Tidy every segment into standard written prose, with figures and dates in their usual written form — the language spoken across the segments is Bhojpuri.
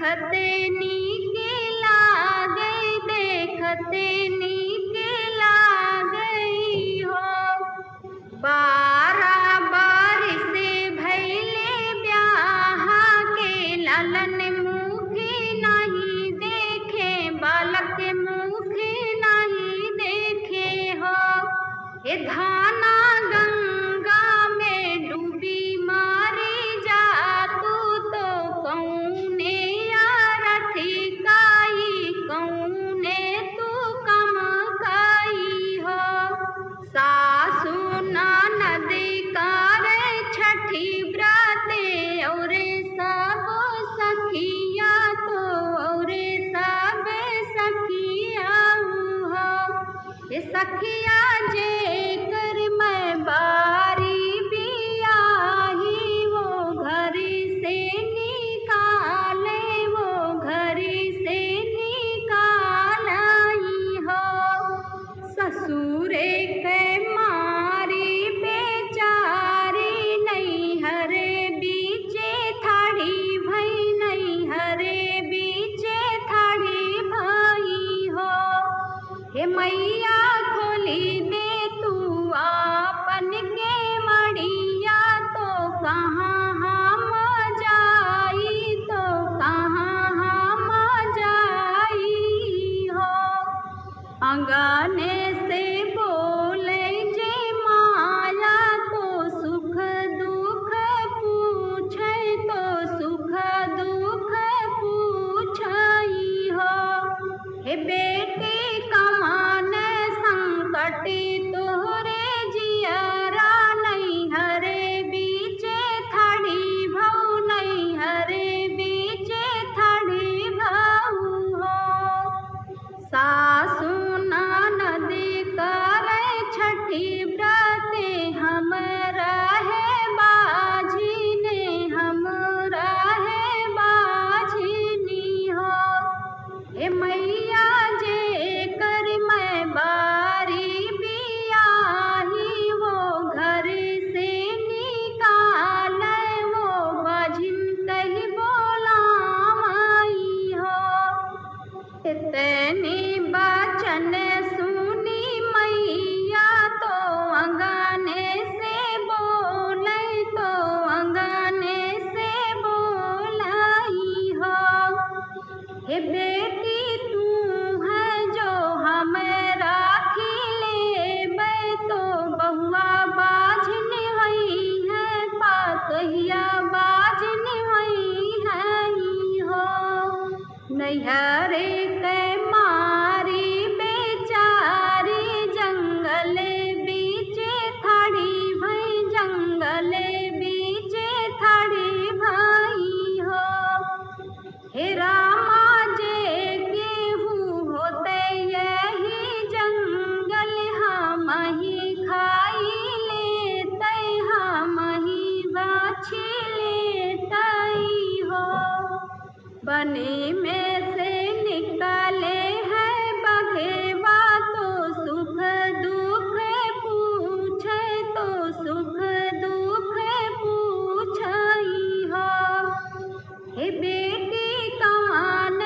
देखते नीके लागे, देखते नीके लागई हो। 12 बरिस भइले ब्याह के, लालन मुखी नहीं देखे, बालक मुखी नहीं देखे हो। ये धाना गंगा में डूबी मारी जा, तू तो कौने आरती काई, कौने तू कम काई हो। सासु ननद करे छठी व्रते, और सब सखिया तो और सब सखिया हो। ये सखिया जे कर मैं बारी बियाही, वो घर से निकाले, वो घर से निकालाई हो। ससुरे के मारी बेचारी, नैहर बीचे थाड़ी भई, नैहर बीचे थाड़ी भई हो। हे मैया खोली दे तू आपन के मड़िया, तो कहाँ हम जाई, तो कहाँ हम जाई हो। अंगने से बोले जे माया, तो सुख दुख पूछे, तो सुख दुख पूछई हो। हे बेटी कमान संकटी तोहरे जियरा, नैहर बीचे थाड़ी भऊ, नैहर बीचे थाड़ी भऊ हो। सासु ननद करे छठी व्रते, हम रहे बाझिने, हम रहे बाझिनी हो। हे मैया जे कर मैं बारी बियाही, वो घर से निकाले, वो बाझिन कही बोलावई हो। इतनी बचन सुनी मैया, तो अंगने से बोले, तो अंगने से बोलाई हो। हे बेटी तू है जो हम राखी लेबै, तो बहुआ बाझिन हई है, पातहिया बाझिन हई है हो। नैहर के मारी बेचारी, जंगले बीचे थाड़ी भई, जंगले बीचे थाड़ी भई हो। हे रामा जे गेहूँ होते यही जंगल, हम ही खाई लेते, हम ही बाछी लेतई हो। बनी में से निकाले है बघेवा, तो सुख दुख पूछे, तो सुख दुख पूछई हो। हे बेटी कमान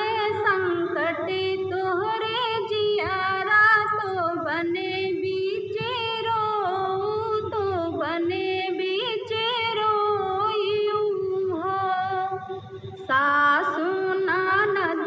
संकट तोहरे जियारा, तो बने बीचे रो, तो बने बीचे रोई हो। सासु ननद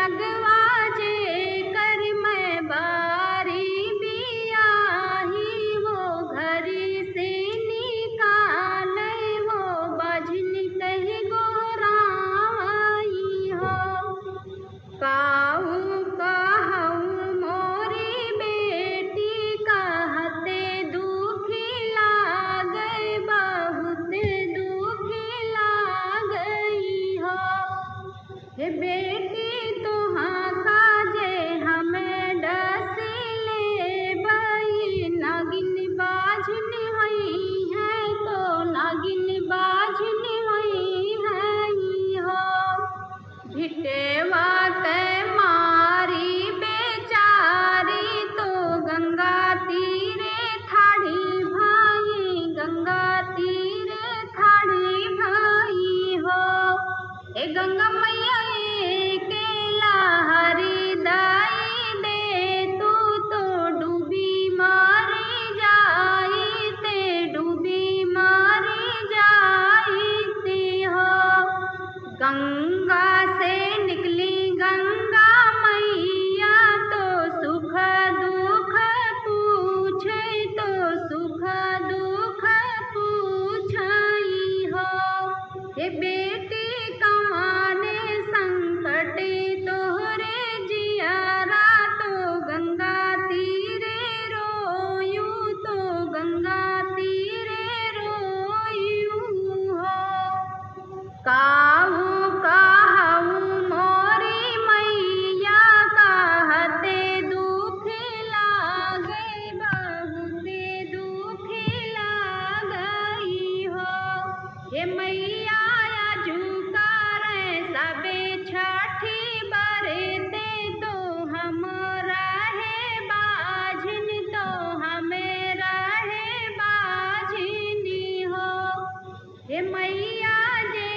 लगवा जे कर मैं बारी बियाही वो घर से निकाले वो बजन कह गोराई हो। काऊ कहूँ मोरी बेटी कहते दुखी लागई बहुत दुखी लागई हो। हे बेटी तुहाँ काजे हमें डस ले बई नागिन बाझन हई है तो नागिन बाझन हई है हो। भिटेवा के मारी बेचारी तो गंगा तीरे ठाड़ी भाई गंगा तीरे ठाड़ी भाई हो। ए गंगा मैया केला हरी दाई दे तू तो डूबी मारी जाई ते डूबी मारी जाई ती हो। गंगा से निकली गंगा मैया तो सुख दुख पूछे तो सुख दुख पूछई हो। हे बेटी कमाने संकट तोहरे जियारा तो गंगा तीरे रोयू तो गंगा तीरे रोयू हो। काऊ कहूँ मोरी मैया कहते दुखी लागई बहुत दुखी लागई हो। हे मैया झुकार सबे छठी बरते तो हम रहे बाझिन तो हमें रहे बाझिन हो। हे मैया जे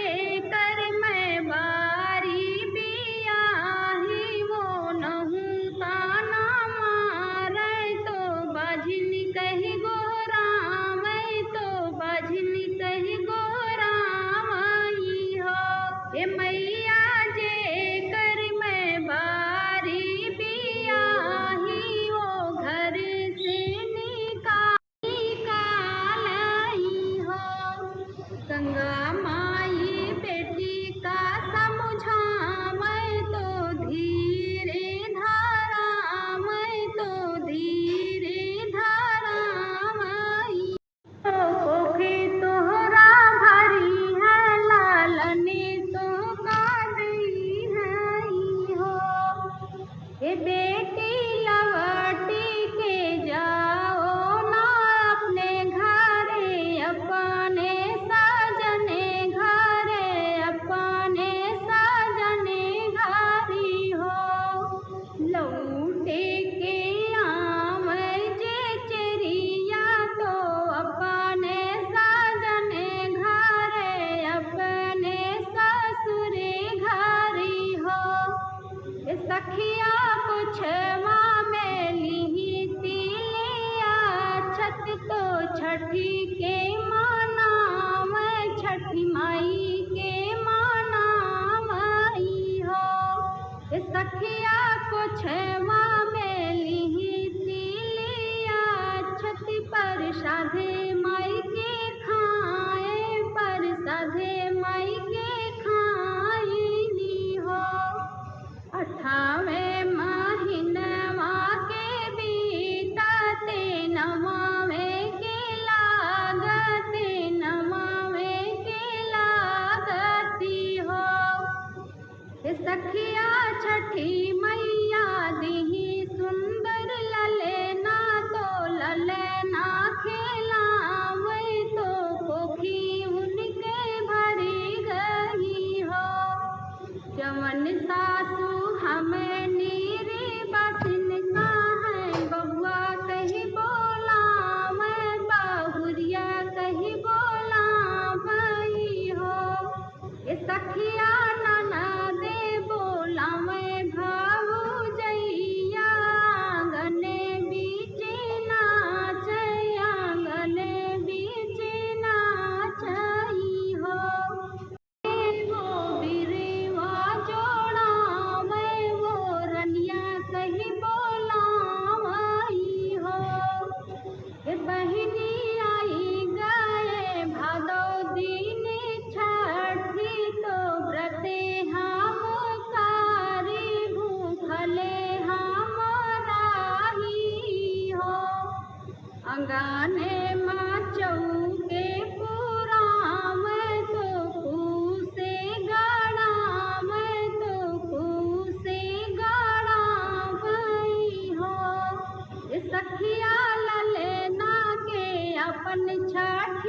कर मैं बारी बियाही वो नहूँ ताना मारे तो बाझिन कही गोरामई तो बाझिन कही गोरामई हो। हे मैया जे कर मैं बारी बियाही वो घर से निकालई हो। गंगा माई बेटी का समझावै तो धीरे धारावै तो धीरे धारावई तो कोखे तोहरा भरी है लालने तो कादी है हो। हे बेटी लवटी के जाओ ना अपने घरे अपने सजने घरे अपने सजने घरी हो। लौटे के आमै जे चेरिया तो अपने सजने घरे अपने ससुरे घरी हो। सखिया पुछवा में लिही तिलिया छत तो छठी के मनावै छठी माई के मनावई हो। सखिया पुछवा में लिही तिलिया छत पर साधे माई के खाए पर साधे माई के खाई हो। अठावे महीनवा के बीतते नवावे के लागते नवावे के लागती हो। सखिया छठी मैया दिही सुंदर ललेना तो ललेना खेला माँ चौके पुराम तो कूसे गड़ाम तो कूसे गड़ाम हो। सखिया ललेना के अपन छठी